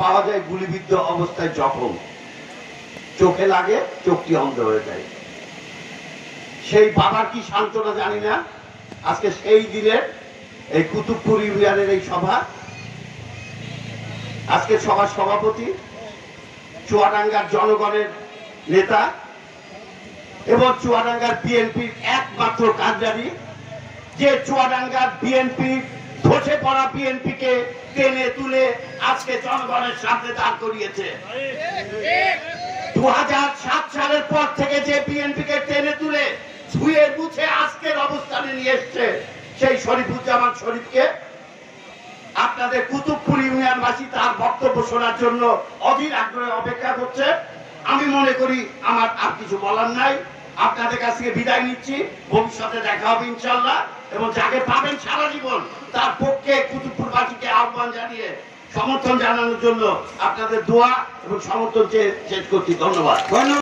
পাওয়া যায় গুলিবিদ্ধ অবস্থায়, জখম, চোখে লাগে, চোখটি অন্ধ হয়ে যায়। সেই বাবার কি সান্ত্বনা জানি না। আজকে সেই দিনের এই কুতুবপুর ইউনিয়নের এই সভা, আজকে সভার সভাপতি, চুয়াডাঙ্গার জনগণের নেতা এবং চুয়াডাঙ্গার বিএনপির একমাত্র কাণ্ডারি, যে চুয়াডাঙ্গার বিএনপি ধসে পড়া বিএনপিকে টেনে তুলে আজকে জনগণের সামনে দাঁড় করিয়েছে। 2007 সালের পর থেকে যে বিএনপিকে টেনে তুলে ছুঁয়ে মুছে আজকের অবস্থানে নিয়ে এসছে, সেই শরীফুজ্জামান শরীফকে আপনাদের কুতুবপুর ইউনিয়নবাসী তার বক্তব্য শোনার জন্য অধীর আগ্রহে অপেক্ষা করছে। আমি মনে করি আমার আর কিছু বলার নাই। আপনাদের কাছ থেকে বিদায় নিচ্ছি। ভবিষ্যতে দেখা হবে ইনশাল্লাহ, এবং যাকে পাবেন সারা জীবন তার পক্ষে কুতুবপুরবাসীকে আহ্বান জানিয়ে সমর্থন জানানোর জন্য আপনাদের দোয়া এবং সমর্থন চেয়ে শেষ করছি। ধন্যবাদ।